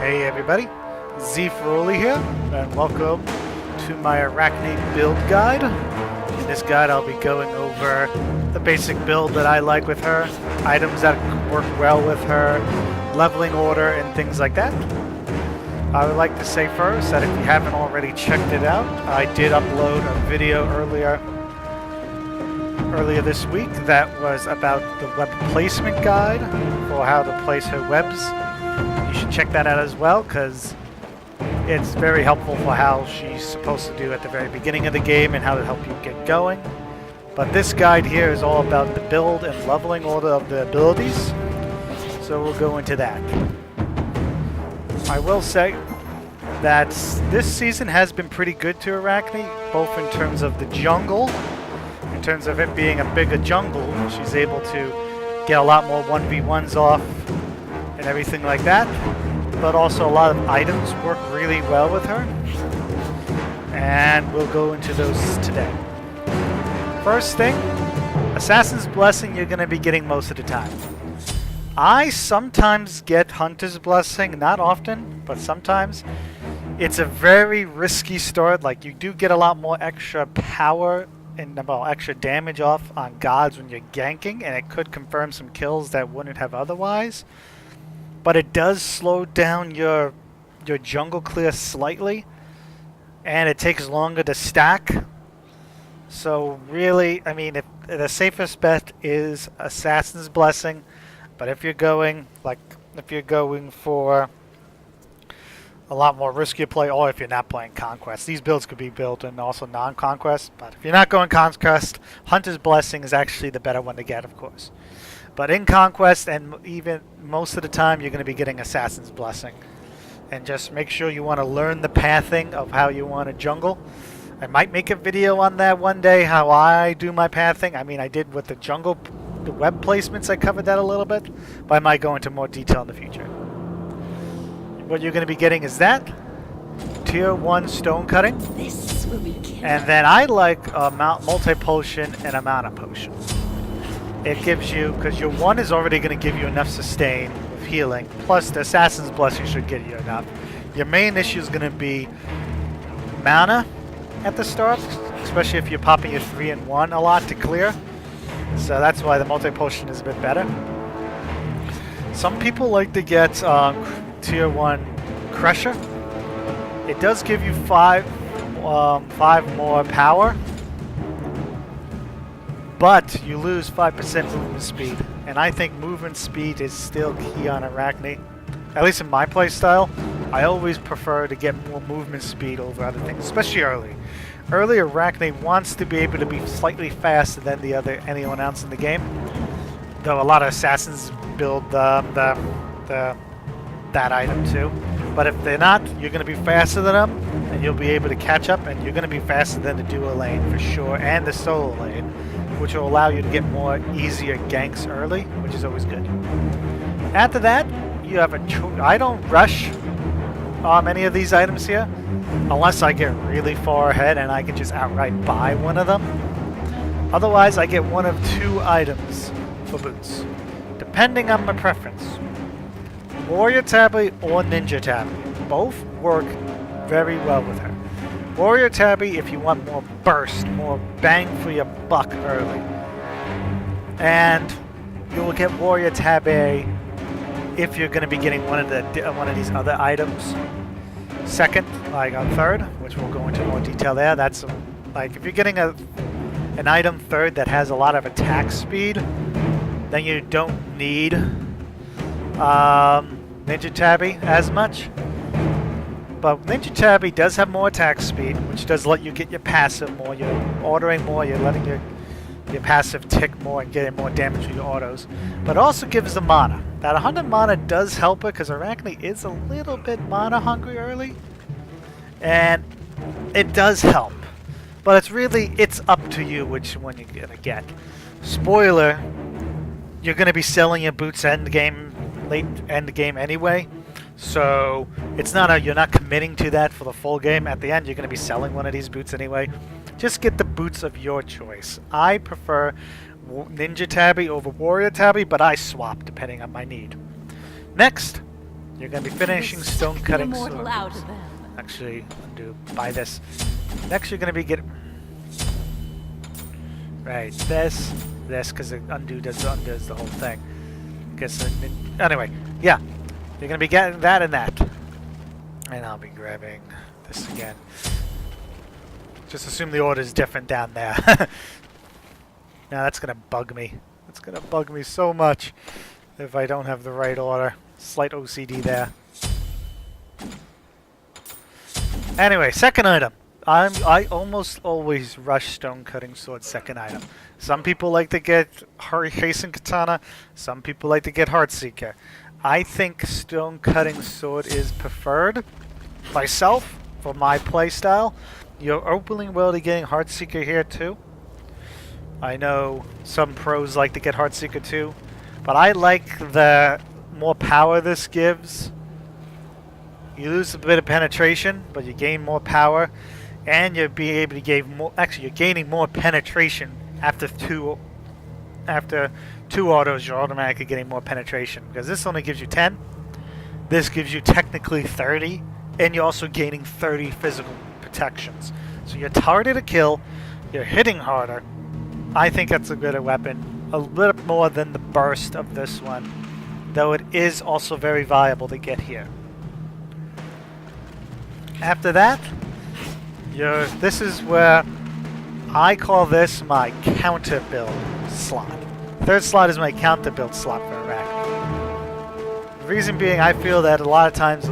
Hey everybody, Z Feroli here, and welcome to my Arachne build guide. In this guide I'll be going over the basic build that I like with her, items that work well with her, leveling order, and things like that. I would like to say first that if you haven't already checked it out, I did upload a video earlier this week that was about the web placement guide for how to place her webs. You should check that out as well, because it's very helpful for how she's supposed to do at the very beginning of the game and how to help you get going. But this guide here is all about the build and leveling order of the abilities, so we'll go into that. I will say that this season has been pretty good to Arachne, both in terms of the jungle, in terms of it being a bigger jungle. She's able to get a lot more 1v1s off and everything like that, but also a lot of items work really well with her, and we'll go into those today. First thing, Assassin's Blessing you're going to be getting most of the time. I sometimes get Hunter's Blessing, not often, but sometimes. It's a very risky start. Like, you do get a lot more extra power and extra damage off on gods when you're ganking, and it could confirm some kills that wouldn't have otherwise. But it does slow down your jungle clear slightly, and it takes longer to stack. So really, I mean, the safest bet is Assassin's Blessing. But if you're going for a lot more riskier play, or if you're not playing Conquest, these builds could be built in also non-Conquest. But if you're not going Conquest, Hunter's Blessing is actually the better one to get, of course. But in Conquest, and even most of the time, you're going to be getting Assassin's Blessing. And just make sure you want to learn the pathing of how you want to jungle. I might make a video on that one day, how I do my pathing. I mean, I did with the jungle, the web placements, I covered that a little bit. But I might go into more detail in the future. What you're going to be getting is that. Tier 1 stone cutting. This will be killer. And then I like a multi-potion and a mana potion. It gives you, because your one is already going to give you enough sustain of healing, plus the Assassin's Blessing should get you enough. Your main issue is going to be mana at the start, especially if you're popping your 3 and 1 a lot to clear. So that's why the multi-potion is a bit better. Some people like to get Tier 1 Crusher. It does give you 5 more power, but you lose 5% movement speed, and I think movement speed is still key on Arachne. At least in my playstyle, I always prefer to get more movement speed over other things, especially early. Early, Arachne wants to be able to be slightly faster than anyone else in the game, though a lot of assassins build that item too. But if they're not, you're going to be faster than them, and you'll be able to catch up, and you're going to be faster than the duo lane for sure, and the solo lane, which will allow you to get more easier ganks early, which is always good. After that, you have I don't rush any of these items here, unless I get really far ahead and I can just outright buy one of them. Otherwise, I get one of 2 items for boots, depending on my preference. Warrior Tabby or Ninja Tabby. Both work very well with her. Warrior Tabby if you want more burst, more bang for your buck early. And you will get Warrior Tabby if you're going to be getting one of these other items. Second, like on third, which we'll go into more detail there. That's like if you're getting an item third that has a lot of attack speed, then you don't need Ninja Tabby as much. But Ninja Tabby does have more attack speed, which does let you get your passive more. You're ordering more, you're letting your passive tick more and getting more damage with your autos. But it also gives the mana. That 100 mana does help her, because Arachne is a little bit mana hungry early. And it does help. But it's up to you which one you're going to get. Spoiler, you're going to be selling your boots late end game anyway. So it's not you're not committing to that for the full game. At the end, you're going to be selling one of these boots anyway. Just get the boots of your choice. I prefer Ninja Tabby over Warrior Tabby, but I swap depending on my need. Next, You're going to be finishing stone cutting immortal out swords. of them. Actually, undo. Buy this. Next, you're going to be getting... Right, this, because it undoes the whole thing. Anyway, yeah. You're going to be getting that and that. And I'll be grabbing this again. Just assume the order is different down there. Now that's going to bug me. It's going to bug me so much if I don't have the right order. Slight OCD there. Anyway, second item. I almost always rush stone cutting sword second item. Some people like to get Hasten Katana. Some people like to get Heartseeker. I think stone cutting sword is preferred myself for my playstyle. You're openly willing to getting Heartseeker here too. I know some pros like to get Heartseeker too, but I like the more power this gives. You lose a bit of penetration, but you gain more power, and you'll be able to gain more. Actually, you're gaining more penetration after two autos. You're automatically getting more penetration because this only gives you 10. This gives you technically 30, and you're also gaining 30 physical protections. So you're harder to kill. You're hitting harder. I think that's a good weapon. A little more than the burst of this one, though it is also very viable to get here. After that, this is where I call this my counter build slot. Third slot is my counter build slot for Arachne. The reason being, I feel that a lot of times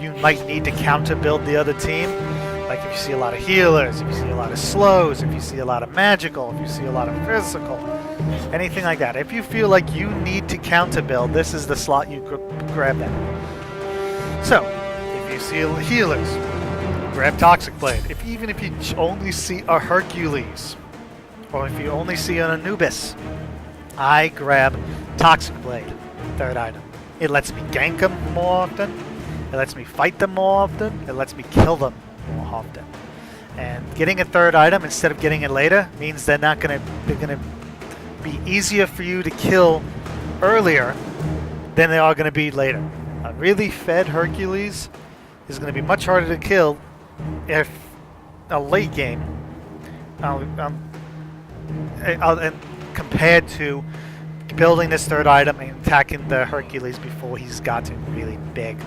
you might need to counter build the other team. Like if you see a lot of healers, if you see a lot of slows, if you see a lot of magical, if you see a lot of physical, anything like that. If you feel like you need to counter build, this is the slot you grab that. So, if you see healers, grab Toxic Blade. Even if you only see a Hercules, or if you only see an Anubis, I grab Toxic Blade, third item. It lets me gank them more often, it lets me fight them more often, it lets me kill them more often. And getting a third item instead of getting it later means they're gonna be easier for you to kill earlier than they are gonna be later. A really fed Hercules is gonna be much harder to kill if a late game and compared to building this third item and attacking the Hercules before he's gotten really big.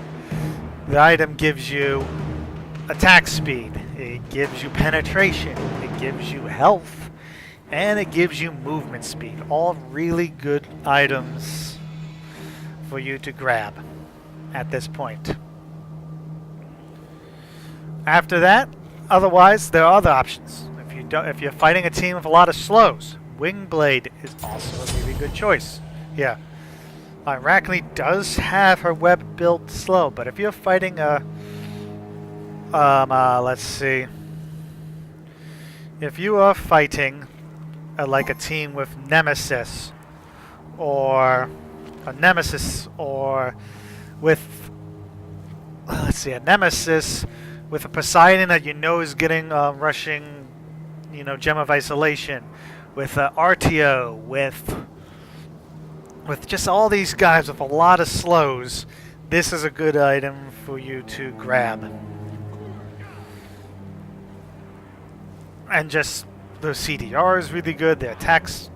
The item gives you attack speed, it gives you penetration, it gives you health, and it gives you movement speed. All really good items for you to grab at this point. After that, otherwise, there are other options. If you're fighting a team with a lot of slows, Wingblade is also a really good choice. Yeah, Arachne does have her web built slow, but if you're fighting a let's see. If you are fighting like a team with Nemesis, or a Nemesis, or with let's see, a Nemesis with a Poseidon that you know is getting rushing, Gem of Isolation, with RTO, with just all these guys with a lot of slows, this is a good item for you to grab. And just the CDR is really good. The attacks,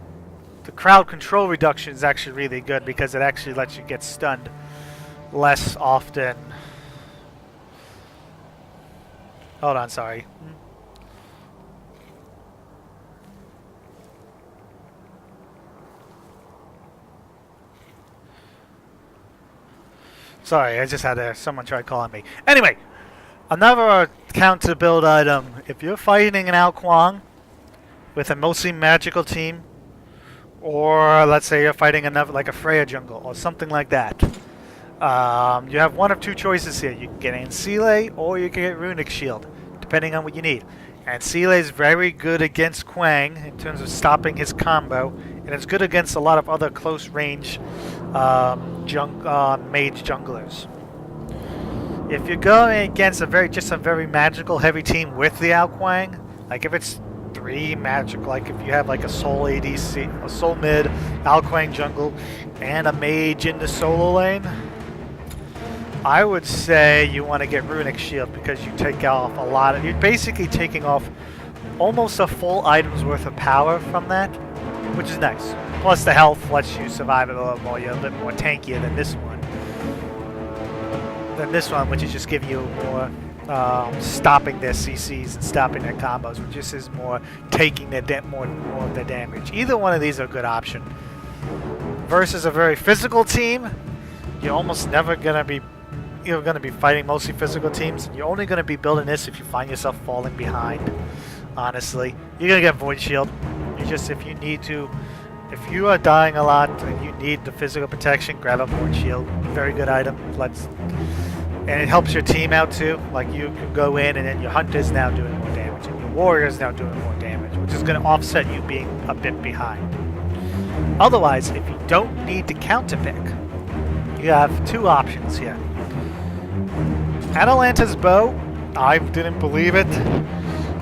the crowd control reduction is actually really good because it actually lets you get stunned less often. Hold on, sorry. Sorry, I just had someone try calling me. Anyway, another counter build item. If you're fighting an Ao Kuang with a mostly magical team, or let's say you're fighting another like a Freya jungle or something like that, you have one of two choices here. You can get Ancile or you can get Runic Shield, depending on what you need. Ancile is very good against Quang in terms of stopping his combo, and it's good against a lot of other close range mage junglers. If you're going against a very magical heavy team with the Ao Kuang, like if it's 3 magical, like if you have like a soul ADC, a soul mid, Ao Kuang jungle, and a mage in the solo lane, I would say you want to get Runic Shield because you take off a lot of... You're basically taking off almost a full item's worth of power from that, which is nice. Plus the health lets you survive it a little more. You're a little more tankier than this one. Which is just giving you more stopping their CCs and stopping their combos, which just is more taking their more of their damage. Either one of these are a good option. Versus a very physical team, you're almost never gonna be fighting mostly physical teams. You're only gonna be building this if you find yourself falling behind. Honestly, you're gonna get Void Shield. If you are dying a lot and you need the physical protection, grab a Void Shield. Very good item. And it helps your team out too. Like you can go in and then your hunter's now doing more damage and your warrior's now doing more damage, which is going to offset you being a bit behind. Otherwise, if you don't need to counterpick, you have two options here. Atalanta's bow, I didn't believe it.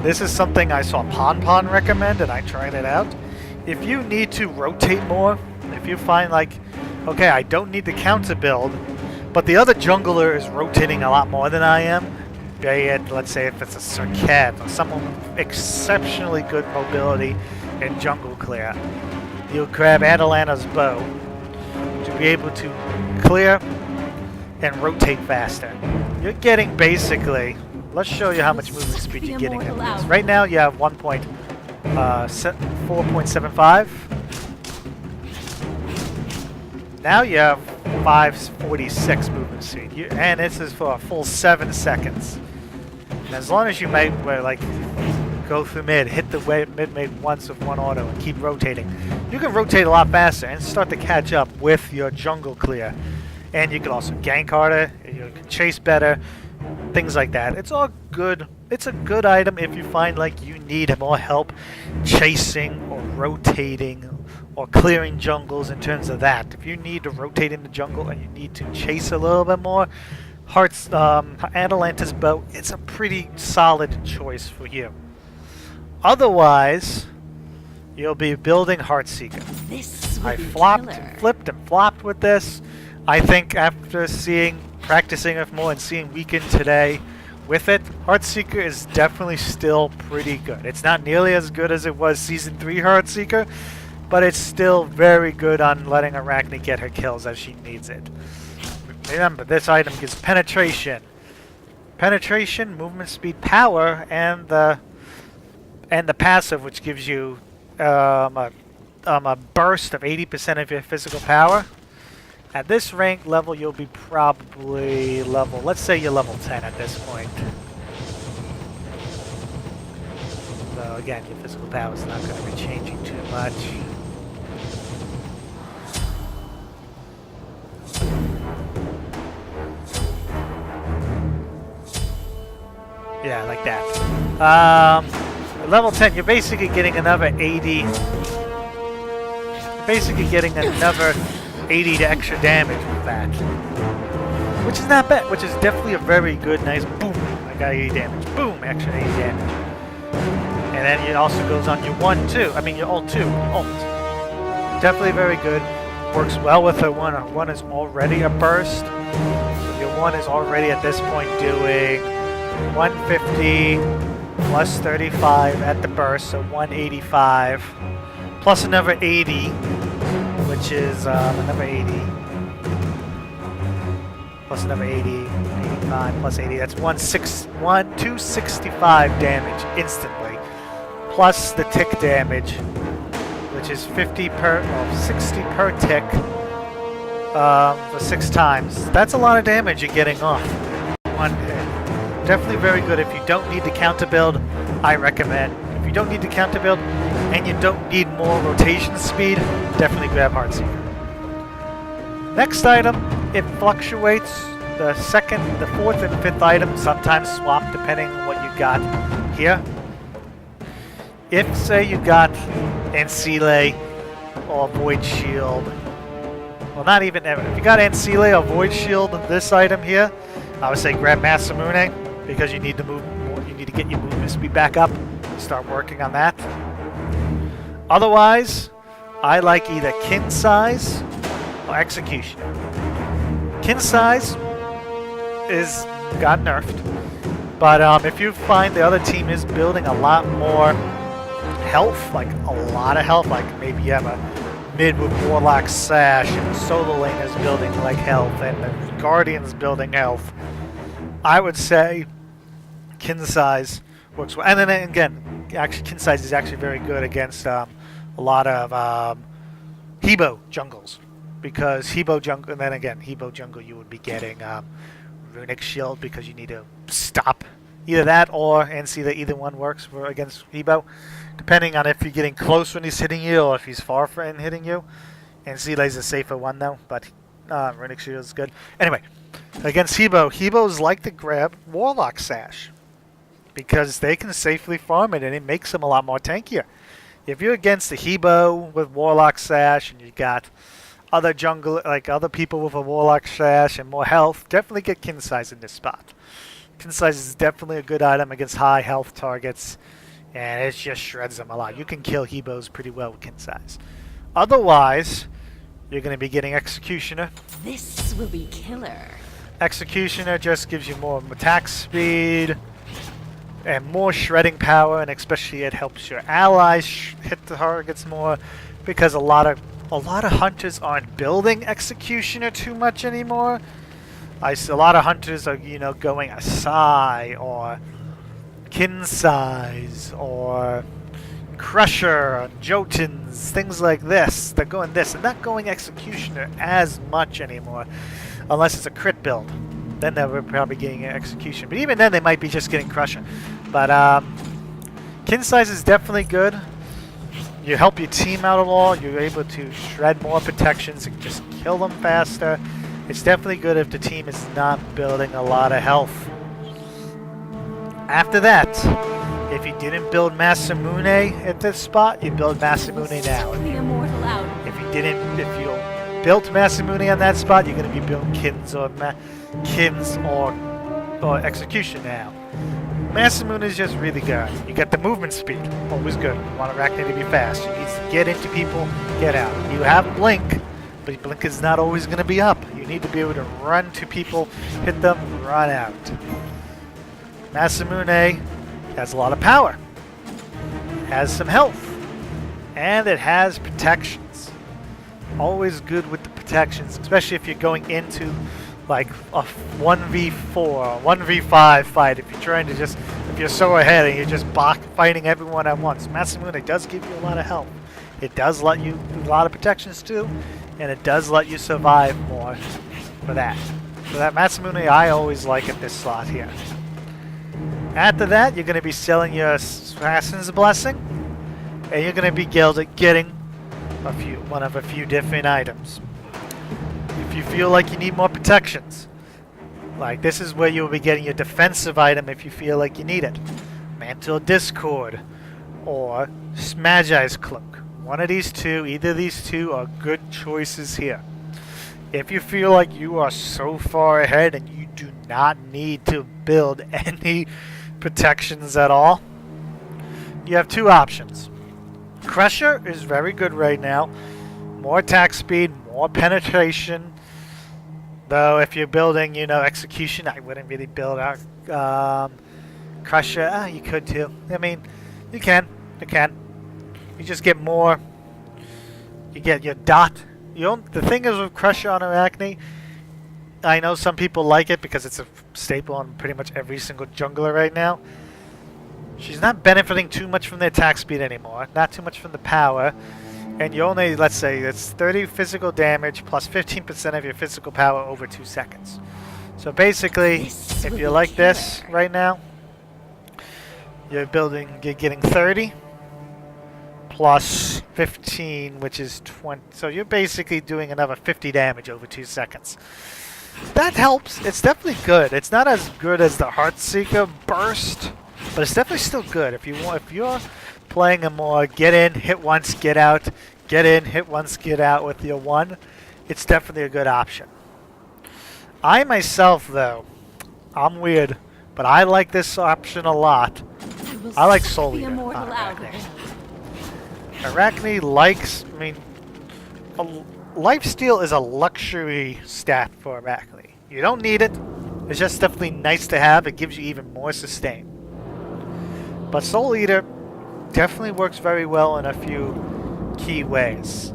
This is something I saw Pon recommend and I tried it out. If you need to rotate more, if you find like, okay, I don't need the counter build, but the other jungler is rotating a lot more than I am, be it, let's say if it's a Circuit or someone with exceptionally good mobility and jungle clear, you'll grab Atalanta's bow to be able to clear and rotate faster. You're getting basically, let's show you how much movement speed you're getting in this. Right now you have 4.75. Now you have 546 movement speed, and this is for a full 7 seconds. And as long as you go through mid, hit the mid once with one auto, and keep rotating, you can rotate a lot faster and start to catch up with your jungle clear. And you can also gank harder, you can chase better, things like that. It's all good. It's a good item if you find like you need more help chasing or rotating or clearing jungles in terms of that. If you need to rotate in the jungle and you need to chase a little bit more, Atalanta's bow, it's a pretty solid choice for you. Otherwise, you'll be building Heartseeker. I flopped and flipped and flopped with this. I think after practicing it more and seeing Weekend today with it, Heartseeker is definitely still pretty good. It's not nearly as good as it was Season 3 Heartseeker, but it's still very good on letting Arachne get her kills as she needs it. Remember, this item gives penetration, movement speed, power, and the passive, which gives you a burst of 80% of your physical power. At this rank level, you'll be probably let's say you're level 10 at this point. So again, your physical power is not going to be changing too much. Yeah, like that. Level 10, you're basically getting another 80. You're basically getting another 80 to extra damage with that. Which is not bad, which is definitely a very good, nice boom. I got 80 damage. Boom, extra 80 damage. And then it also goes on your your ult too. Ult. Definitely very good. Works well with her one. Her one is already a burst. So your one is already at this point doing 150 plus 35 at the burst, so 185. Plus another 80, which is another 80. Plus another 80, 85 plus 80. That's 265 damage instantly. Plus the tick damage, which is 60 per tick for 6 times. That's a lot of damage you're getting off one hit. Definitely very good. If you don't need the counter build, I recommend. If you don't need the counter build and you don't need more rotation speed, definitely grab Heartseeker. Next item, it fluctuates. The second, the fourth, and fifth item sometimes swap depending on what you got here. If, say, you got Ancile or Void Shield, well, not even ever. If you got Ancile or Void Shield, this item here, I would say grab Masamune because you need to move more. You need to get your movement speed back up. Start working on that. Otherwise, I like either Kin Size or Executioner. Kin Size got nerfed. But if you find the other team is building a lot more health, like a lot of health, like maybe you have a mid with Warlock Sash and Solo Lane is building like health and the Guardian's building health, I would say kin size works well. And then again, actually kin size is actually very good against a lot of Hebo jungles, because Hebo jungle, and then again Hebo jungle you would be getting Runic Shield because you need to stop either that or and see that either one works for against Hebo, depending on if you're getting close when he's hitting you or if he's far from hitting you. And Sealay's a safer one though, but Runic Shield is good. Anyway, against Hebo, Hebos like to grab Warlock Sash because they can safely farm it and it makes them a lot more tankier. If you're against the Hebo with Warlock Sash and you got other jungle, like other people with a Warlock Sash and more health, definitely get kin size in this spot. Kin size is definitely a good item against high health targets, and it just shreds them a lot. You can kill Hebos pretty well with kin size. Otherwise, you're going to be getting Executioner. This will be killer. Executioner just gives you more attack speed and more shredding power, and especially it helps your allies hit the targets more, because a lot of hunters aren't building Executioner too much anymore. I see a lot of hunters are, you know, going Asai or kin size or Crusher or Jotuns, things like this. They're going this and not going Executioner as much anymore, unless it's a crit build. Then they were probably getting an Execution, but even then they might be just getting Crusher. But kin size is definitely good. You help your team out a lot. You're able to shred more protections and just kill them faster. It's definitely good if the team is not building a lot of health. After that, if you didn't build Masamune at this spot, you build Masamune now. If you built Masamune on that spot, you're going to be building Kins or Execution now. Masamune is just really good. You got the movement speed, always good. You want Arachne to be fast. You need to get into people, get out. You have Blink, but Blink is not always going to be up. You need to be able to run to people, hit them, run out. Masamune has a lot of power, has some health, and it has protections. Always good with the protections, especially if you're going into like a 1v4 or 1v5 fight. If you're so ahead and you're just fighting everyone at once. Masamune does give you a lot of health. It does let you a lot of protections too, and it does let you survive more for that. So that Masamune I always like at this slot here. After that, you're going to be selling your Assassin's Blessing, and you're going to be getting one of a few different items. If you feel like you need more protections, like this is where you'll be getting your defensive item if you feel like you need it. Mantle of Discord or Magi's Cloak. One of these two, either of these two are good choices here. If you feel like you are so far ahead and you do not need to build any protections at all, you have two options. Crusher is very good right now. More attack speed, more penetration. Though if you're building, you know, Execution, I wouldn't really build out Crusher. You could too. I mean, you can. You just get more. You get your dot. The thing is with Crusher on Arachne, I know some people like it because it's a staple on pretty much every single jungler right now. She's not benefiting too much from the attack speed anymore, not too much from the power, and you only, let's say, it's 30 physical damage plus 15% of your physical power over 2 seconds. So basically, if you're like this right now, you're getting 30 plus 15, which is 20. So you're basically doing another 50 damage over 2 seconds. That helps. It's definitely good. It's not as good as the Heartseeker burst, but it's definitely still good. If you're playing a more get in, hit once, get out, get in, hit once, get out with your one, it's definitely a good option. I myself, though, I'm weird, but I like this option a lot. I like Soul Eater on Arachne. Arachne likes, I mean, Lifesteal is a luxury stat for Arachne. You don't need it, It's just definitely nice to have. It gives you even more sustain. But Soul Eater definitely works very well in a few key ways.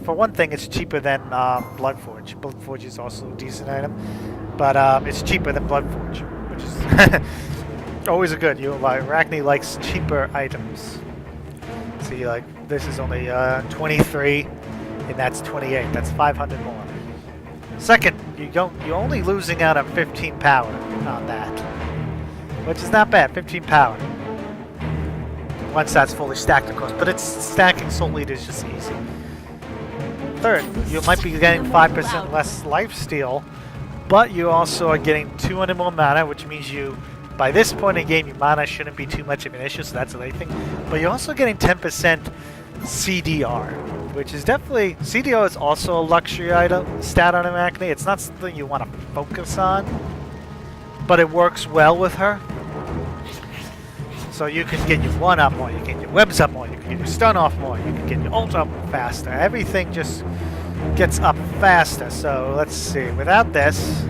For one thing, it's cheaper than Bloodforge. Bloodforge is also a decent item, but it's cheaper than Bloodforge, which is always a good. Arachne likes cheaper items. See, like this is only 23, and that's 28. That's 500 more. Second, you're only losing out on 15 power on that, which is not bad. 15 power. Once that's fully stacked, of course, but it's stacking Soul Eater is just easy. Third, you might be getting 5% less lifesteal, but you also are getting 200 more mana, which means by this point in the game, your mana shouldn't be too much of an issue, so that's another thing. But you're also getting 10% CDR, which is definitely... CDR is also a luxury item, stat on Arachne. It's not something you want to focus on, but it works well with her. So you can get your 1 up more, you can get your webs up more, you can get your stun off more, you can get your ult up faster. Everything just gets up faster. So let's see, without this,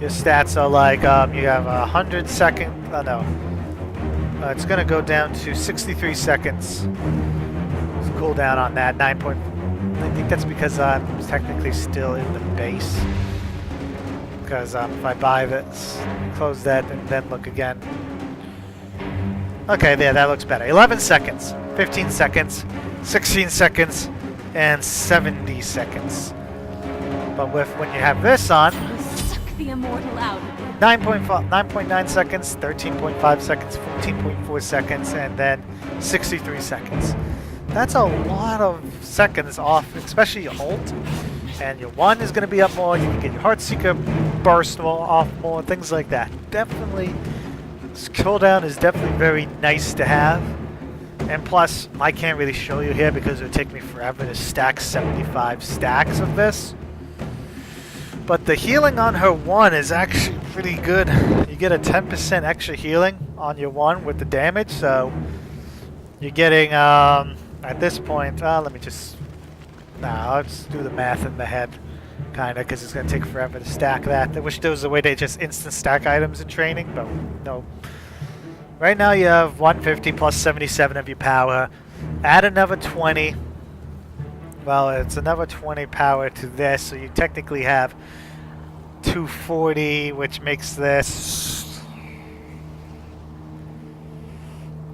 your stats are like, you have 100 seconds, it's going to go down to 63 seconds. It's cooldown on that, I think that's because I'm technically still in the base. Because if I buy this, close that, and then look again. Okay, there, that looks better. 11 seconds, 15 seconds, 16 seconds, and 70 seconds. But when you have this on, Suck the immortal out. 9.9 seconds, 13.5 seconds, 14.4 seconds, and then 63 seconds. That's a lot of seconds off, especially your ult. And your 1 is going to be up more, you can get your Heartseeker burst off more, things like that. Definitely... cooldown is definitely very nice to have, and plus I can't really show you here because it would take me forever to stack 75 stacks of this, but the healing on her 1 is actually pretty good. You get a 10% extra healing on your 1 with the damage, so you're getting at this point let's do the math in the head kinda, because it's gonna take forever to stack that. I wish there was a way to just instant stack items in training, but no. Right now you have 150 plus 77 of your power. Add another 20. Well, it's another 20 power to this, so you technically have 240, which makes this...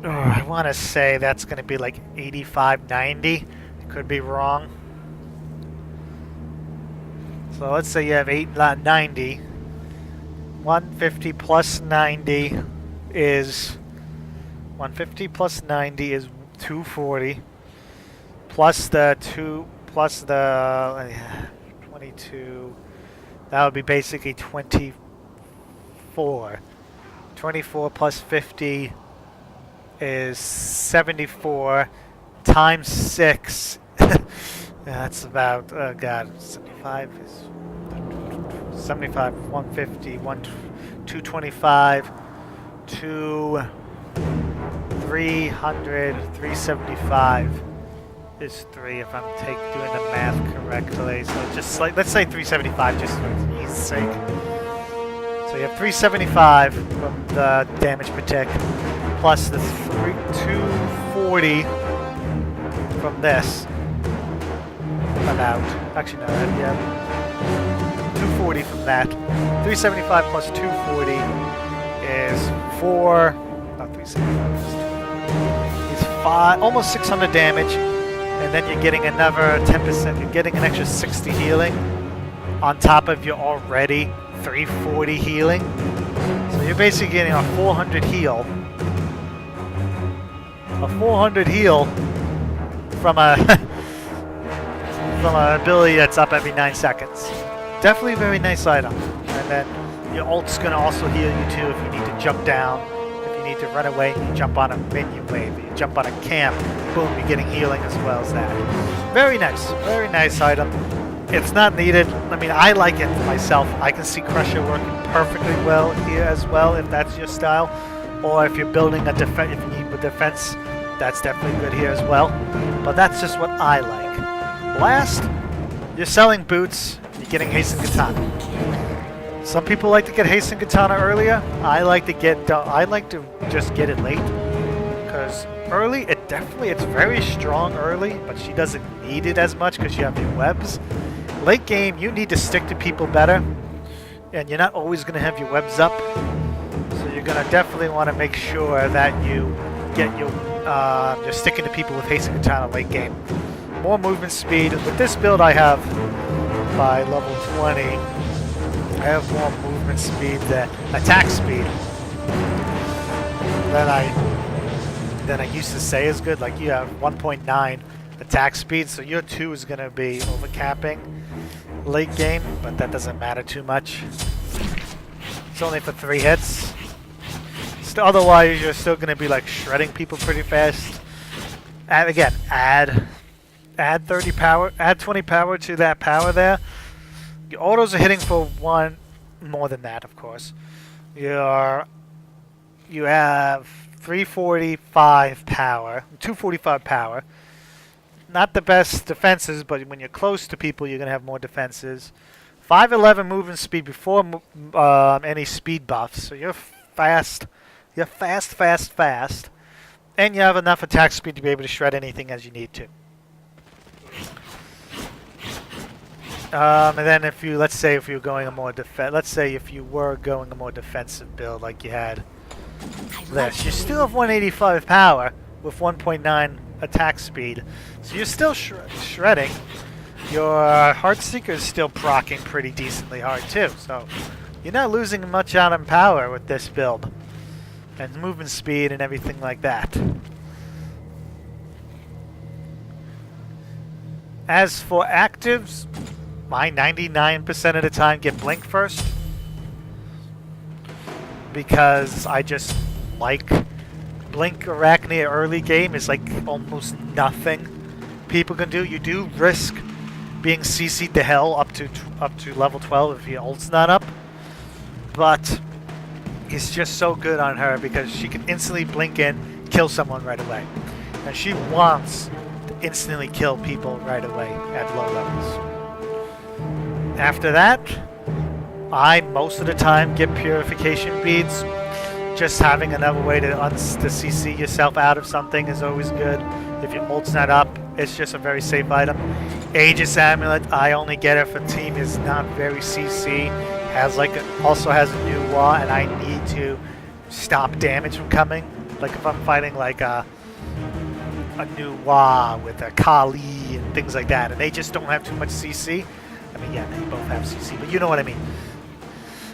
I want to say that's going to be like 85, 90. Could be wrong. So let's say you have 90. 150 plus 90 is 150 plus 90 is 240 plus the 22. That would be basically 24. 24 plus 50 is 74 times 6. That's about, oh god, 75 is 75, 150, 225, 300, 375 is 3 if I'm doing the math correctly. So just like, let's say 375 just for ease sake. So you have 375 from the damage per tick, plus the 240 from this amount. Actually, no, yeah. 240 from that. 375 plus 240 is 4. Not 375. It's 5, almost 600 damage, and then you're getting another 10%. You're getting an extra 60 healing on top of your already 340 healing. So you're basically getting a 400 heal. A 400 heal from a from an ability that's up every 9 seconds. Definitely a very nice item. And then your ult's gonna also heal you too if you need to jump down, if you need to run away and you jump on a minion wave, you jump on a camp, boom, you're getting healing as well as that. Very nice item. It's not needed. I mean, I like it myself. I can see Crusher working perfectly well here as well if that's your style. Or if you're building a defense, if you need a defense, that's definitely good here as well. But that's just what I like. Last, you're selling boots, you're getting Hasten Katana. Some people like to get Hasten Katana earlier. I like to just get it late. Because early, it's very strong early, but she doesn't need it as much because you have your webs. Late game, you need to stick to people better. And you're not always going to have your webs up. So you're going to definitely want to make sure that you get you're sticking to people with Hasten Katana late game. More movement speed. With this build I have, by level 20, I have more movement speed than attack speed than I used to say is good. Like you have 1.9 attack speed, so your 2 is going to be overcapping late game, but that doesn't matter too much. It's only for 3 hits. Otherwise, you're still going to be like shredding people pretty fast. And again, add 30 power, add 20 power to that power there. Your autos are hitting for 1 more than that, of course. You have 345 power, 245 power. Not the best defenses, but when you're close to people, you're going to have more defenses. 511 movement speed before any speed buffs, so you're fast. You're fast. And you have enough attack speed to be able to shred anything as you need to. And then if you, let's say if you were going a more defensive build like you had this, you still have 185 power with 1.9 attack speed, so you're still shredding. Your Heartseeker is still proccing pretty decently hard too, so you're not losing much out on power with this build and movement speed and everything like that. As for actives, my 99% of the time get Blink first because I just like Blink. Arachne early game is like almost nothing people can do. You do risk being CC'd to hell up to level 12 if your ult's not up, but it's just so good on her because she can instantly blink in, kill someone right away, and she wants to instantly kill people right away at low levels. After that, I most of the time get purification beads. Just having another way to CC yourself out of something is always good. If your ult's not up, it's just a very safe item. Aegis Amulet, I only get it if a team is not very CC. Also has a new wall, and I need to stop damage from coming. Like if I'm fighting like a new Wa with a Kali and things like that, and they just don't have too much CC. I mean, yeah, they both have CC, but you know what I mean.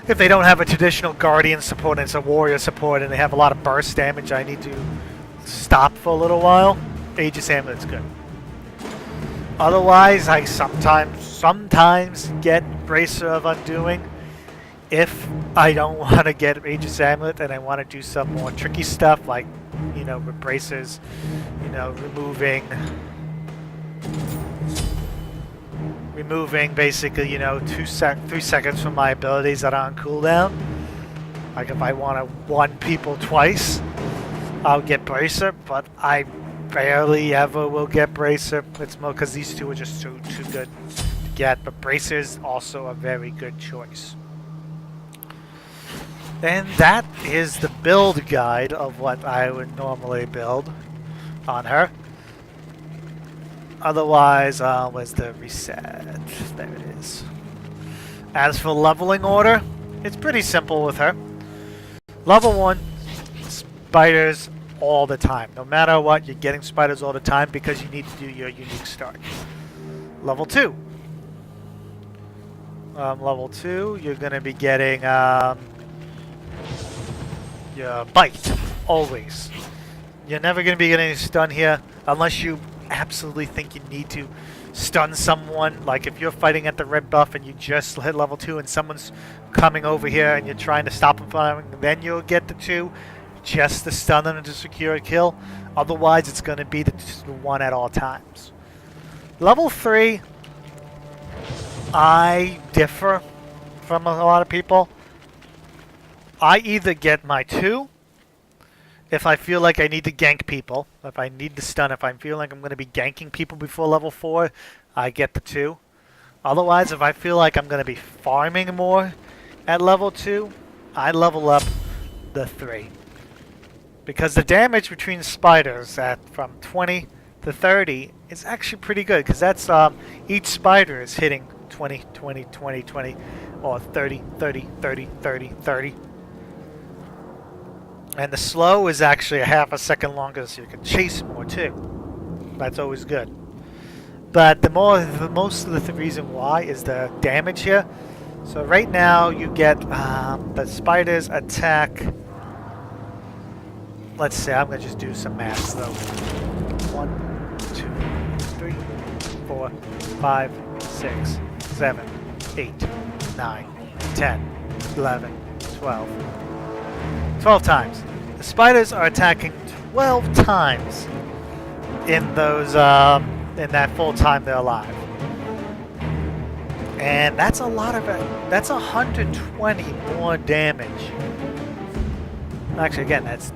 If they don't have a traditional Guardian support and it's a Warrior support and they have a lot of burst damage, I need to stop for a little while. Aegis Amulet's good. Otherwise, I sometimes get Bracer of Undoing. If I don't want to get Aegis Amulet and I want to do some more tricky stuff, like, you know, with Bracers, you know, removing basically, you know, 3 seconds from my abilities that are on cooldown. Like if I want to one people twice, I'll get Bracer, but I barely ever will get Bracer. It's more because these two are just too good to get, but Bracer is also a very good choice. And that is the build guide of what I would normally build on her. Otherwise, where's the reset? There it is. As for leveling order, it's pretty simple with her. Level 1, spiders all the time. No matter what, you're getting spiders all the time because you need to do your unique start. Level 2. Level 2, you're going to be getting your bite, always. You're never going to be getting stun here unless you absolutely think you need to stun someone. Like if you're fighting at the red buff and you just hit level 2 and someone's coming over here and you're trying to stop them from firing, then you'll get the 2 just to stun them to secure a kill. Otherwise, it's going to be the 1 at all times. Level 3, I differ from a lot of people. I either get my 2 if I feel like I need to gank people, if I need to stun, if I feel like I'm going to be ganking people before level 4, I get the 2. Otherwise, if I feel like I'm going to be farming more at level 2, I level up the 3. Because the damage between spiders at from 20 to 30 is actually pretty good. Because that's each spider is hitting 20, 20, 20, 20, or 30, 30, 30, 30, 30. And the slow is actually a half a second longer, so you can chase more too. That's always good. But the most of the reason why is the damage here. So right now you get the spiders attack. Let's say I'm gonna just do some math though. 1, 2, 3, 4, 5, 6, 7, 8, 9, 10, 11, 12. 12 times. The spiders are attacking 12 times in those in that full time they're alive. And that's a lot of it. That's 120 more damage. Actually, again, that's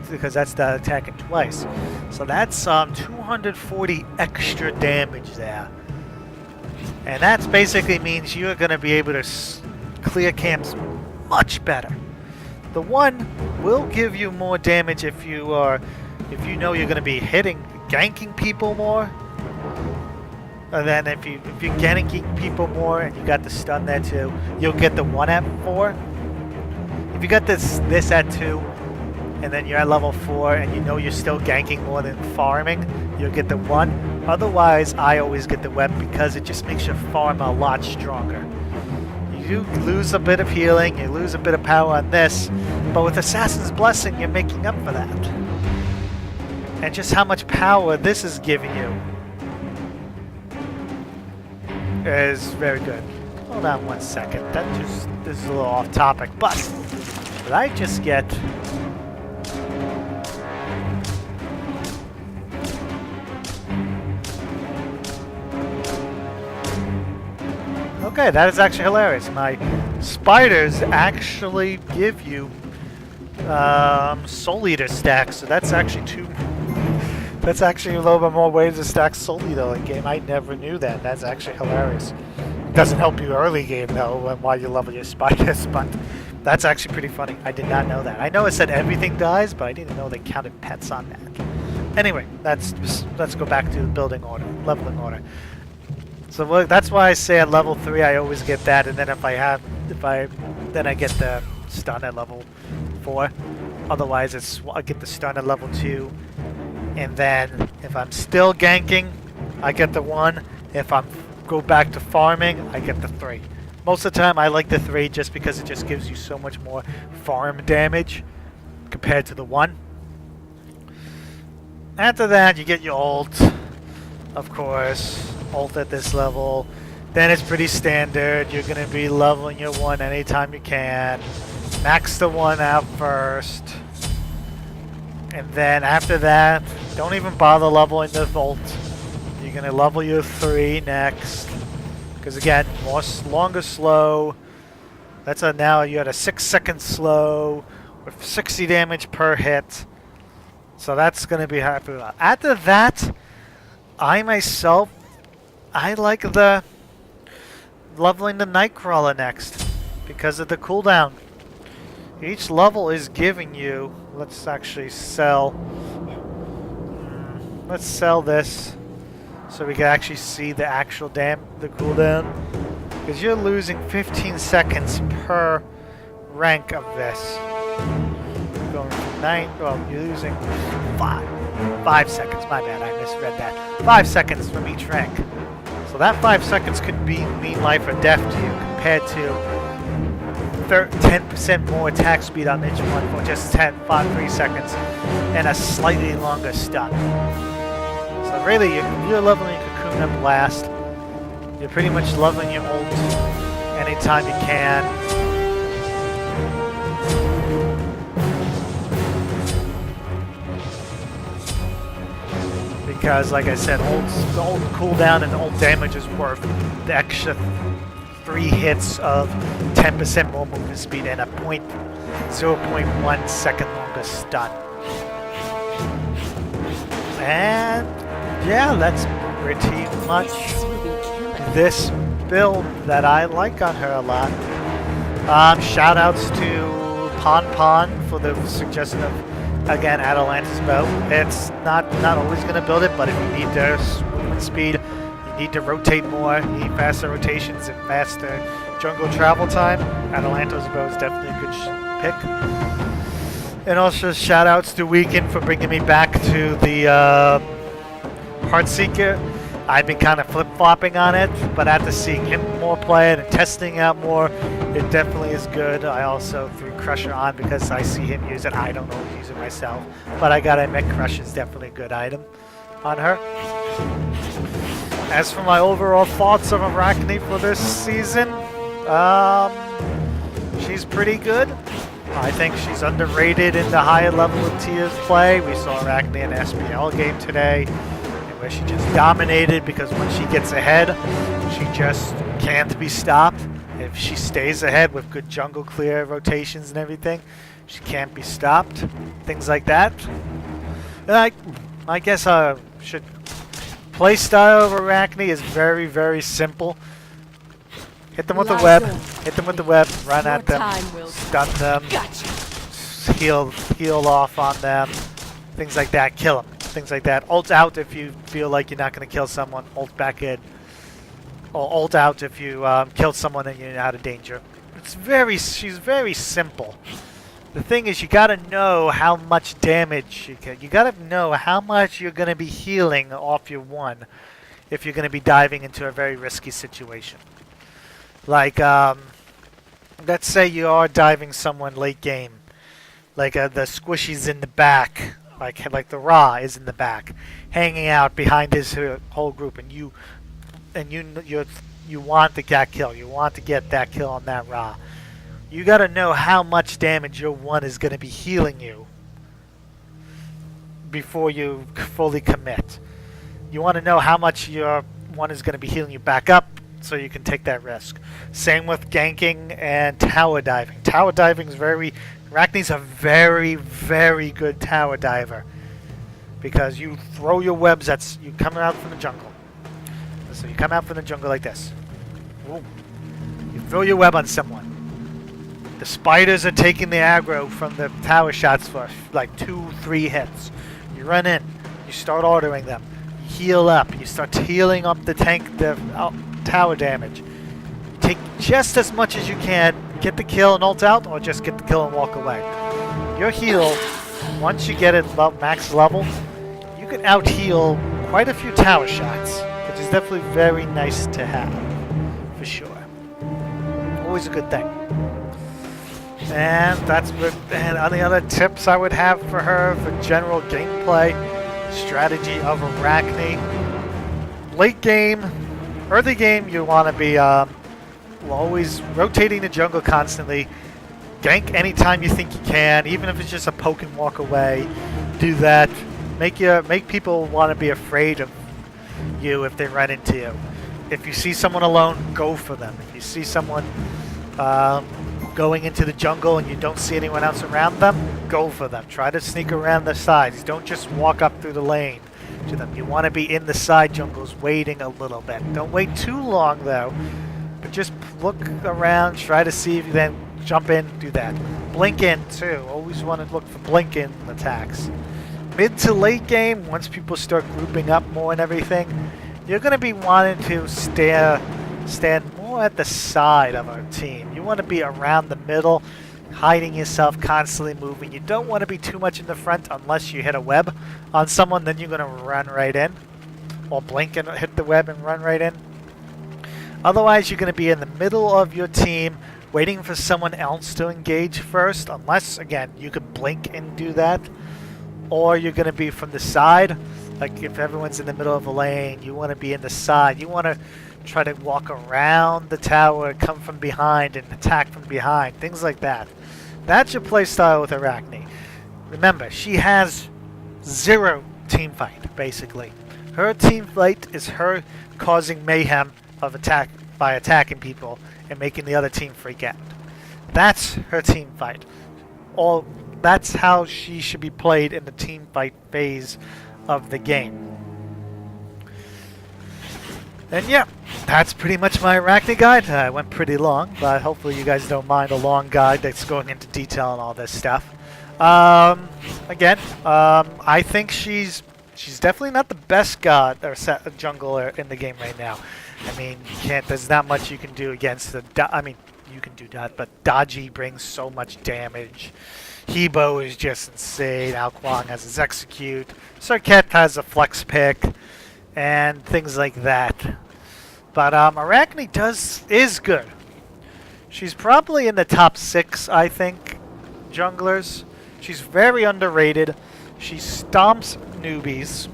because that's the attacking twice. So that's 240 extra damage there. And that basically means you're going to be able to clear camps much better. The 1 will give you more damage if you know you're going to be ganking people more. And then if you're ganking people more and you got the stun there too, you'll get the 1 at 4. If you got this at 2, and then you're at level 4 and you know you're still ganking more than farming, you'll get the 1. Otherwise, I always get the web because it just makes your farm a lot stronger. You lose a bit of healing, you lose a bit of power on this, but with Assassin's Blessing, you're making up for that. And just how much power this is giving you is very good. Hold on 1 second. This is a little off topic, but did I just get? Okay, that is actually hilarious. My spiders actually give you Soul Eater stacks, so that's actually 2. That's actually a little bit more ways to stack Soul Eater in game. I never knew that. That's actually hilarious. Doesn't help you early game though while you level your spiders, but that's actually pretty funny. I did not know that. I know it said everything dies, but I didn't know they counted pets on that. Anyway, let's go back to the leveling order. So that's why I say at level 3 I always get that, and then then I get the stun at level 4. Otherwise, I get the stun at level 2, and then if I'm still ganking, I get the 1. If I'm go back to farming, I get the 3. Most of the time, I like the 3 just because it just gives you so much more farm damage compared to the 1. After that, you get your ult, of course. Ult at this level. Then it's pretty standard. You're going to be leveling your 1 anytime you can. Max the 1 out first. And then after that, don't even bother leveling the ult. You're going to level your 3 next. Because again, longer slow. Now you're at a 6-second slow with 60 damage per hit. So that's going to be happy. After that, I like the leveling the Nightcrawler next because of the cooldown. Each level is giving you. Let's actually sell. Let's sell this so we can actually see the actual the cooldown. Because you're losing 15 seconds per rank of this. Going from 9. Well, you're losing 5 seconds. My bad, I misread that. 5 seconds from each rank. So that 5 seconds could mean life or death to you compared to 10% more attack speed on each one for just 3 seconds and a slightly longer stun. So really, you're leveling your Cocoon and Blast. You're pretty much leveling your ult anytime you can. Because, like I said, the ult cooldown and the ult damage is worth the extra 3 hits of 10% more movement speed and a 0.1 second longer stun. And yeah, that's pretty much this build that I like on her a lot. Shout outs to Pon for the suggestion of, again, Atalanta's bow. It's not always going to build it, but if you need their movement speed, you need to rotate more, you need faster rotations and faster jungle travel time, Atalanta's bow is definitely a good pick. And also shout outs to Weekend for bringing me back to the Heartseeker. I've been kind of flip-flopping on it, but after seeing him more play it and testing out more, it definitely is good. I also threw Crusher on because I see him use it. I don't always use it myself, but I gotta admit Crusher is definitely a good item on her. As for my overall thoughts of Arachne for this season, she's pretty good. I think she's underrated in the higher level of tiers play. We saw Arachne in an SPL game today, where she just dominated because when she gets ahead, she just can't be stopped. If she stays ahead with good jungle clear rotations and everything, she can't be stopped. Things like that. And I guess should playstyle of Arachne is very, very simple. Hit them with the web. Hit them with the web. Run at them. Stun them. Heal off on them. Things like that. Kill them. Things like that. Ult out if you feel like you're not going to kill someone. Ult back in. Or ult out if you killed someone and you're out of danger. She's very simple. The thing is, you got to know how much damage you can. You got to know how much you're going to be healing off your one if you're going to be diving into a very risky situation. Like, let's say you are diving someone late game. Like the squishy's in the back. Like the Ra is in the back, hanging out behind his whole group, and you want to get kill. You want to get that kill on that Ra. You got to know how much damage your one is going to be healing you before you fully commit. You want to know how much your one is going to be healing you back up so you can take that risk. Same with ganking and tower diving. Tower diving is Arachne's a very, very good tower diver because you throw your webs. You come out from the jungle. So you come out from the jungle like this. Boom. You throw your web on someone. The spiders are taking the aggro from the tower shots for like 2-3 hits. You run in. You start ordering them. You heal up. You start healing up the tower damage. You take just as much as you can. Get the kill and ult out, or just get the kill and walk away. Your heal, once you get it max level, you can out heal quite a few tower shots, which is definitely very nice to have, for sure. Always a good thing. And that's what. And any other tips I would have for her for general gameplay strategy of Arachne? Late game, early game, you want to be always rotating the jungle constantly. Gank anytime you think you can, even if it's just a poke and walk away. Do that. Make people want to be afraid of you if they run into you. If you see someone alone, go for them. If you see someone going into the jungle and you don't see anyone else around them, go for them. Try to sneak around the sides. Don't just walk up through the lane to them. You want to be in the side jungles waiting a little bit. Don't wait too long though. But just look around, try to see if you then jump in, do that. Blink in too. Always want to look for blink in attacks. Mid to late game, once people start grouping up more and everything, you're going to be wanting to stand more at the side of our team. You want to be around the middle, hiding yourself, constantly moving. You don't want to be too much in the front unless you hit a web on someone, then you're going to run right in. Or blink and hit the web and run right in. Otherwise, you're going to be in the middle of your team, waiting for someone else to engage first, unless, again, you can blink and do that. Or you're going to be from the side. Like, if everyone's in the middle of a lane, you want to be in the side. You want to try to walk around the tower, come from behind, and attack from behind. Things like that. That's your playstyle with Arachne. Remember, she has 0 team fight, basically. Her team fight is her causing mayhem of attack by attacking people and making the other team freak out. That's her team fight. That's how she should be played in the team fight phase of the game. And yeah, that's pretty much my Arachne guide. I went pretty long, but hopefully you guys don't mind a long guide that's going into detail and all this stuff. Again, I think she's definitely not the best god or jungler in the game right now. I mean, you can't. There's not much you can do against the. I mean, you can do that, but Dodgy brings so much damage. Hebo is just insane. Ao Kuang has his execute. Serket has a flex pick, and things like that. But Arachne is good. She's probably in the top 6, I think, junglers. She's very underrated. She stomps newbies.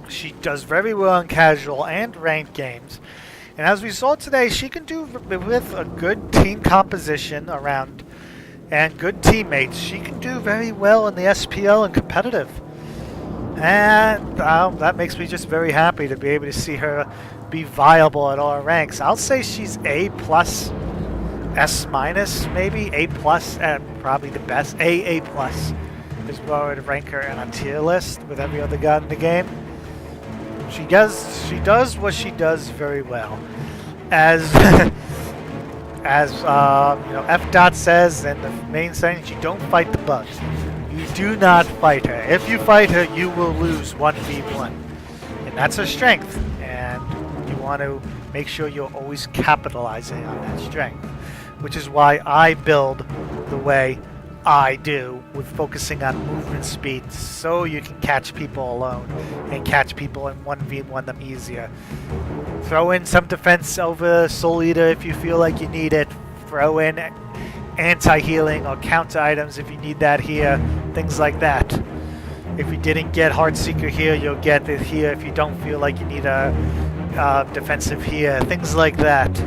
She does very well in casual and ranked games. And as we saw today, she can do with a good team composition around and good teammates. She can do very well in the SPL and competitive. And that makes me just very happy to be able to see her be viable at all ranks. I'll say she's A+, S-, maybe A+, probably the best. A+ is where I would rank her in a tier list with every other god in the game. She does what she does very well. As you know, F. Dot says in the main setting, you don't fight the bugs. You do not fight her. If you fight her, you will lose 1v1. And that's her strength. And you want to make sure you're always capitalizing on that strength. Which is why I build the way I do, with focusing on movement speed, so you can catch people alone and catch people and 1v1 them easier. Throw in some defense over Soul Eater if you feel like you need it. Throw in anti-healing or counter items if you need that here. Things like that. If you didn't get Heartseeker here, you'll get it here if you don't feel like you need a defensive here. Things like that.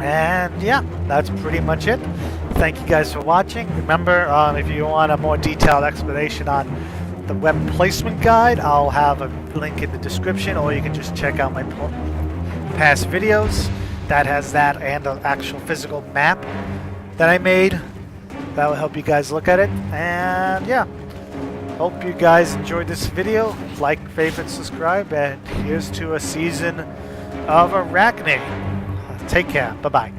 And yeah, that's pretty much it. Thank you guys for watching. Remember, if you want a more detailed explanation on the web placement guide, I'll have a link in the description, or you can just check out my past videos. That has that and an actual physical map that I made. That will help you guys look at it. And yeah, hope you guys enjoyed this video. Like, favorite, subscribe, and here's to a season of Arachne. Take care. Bye-bye.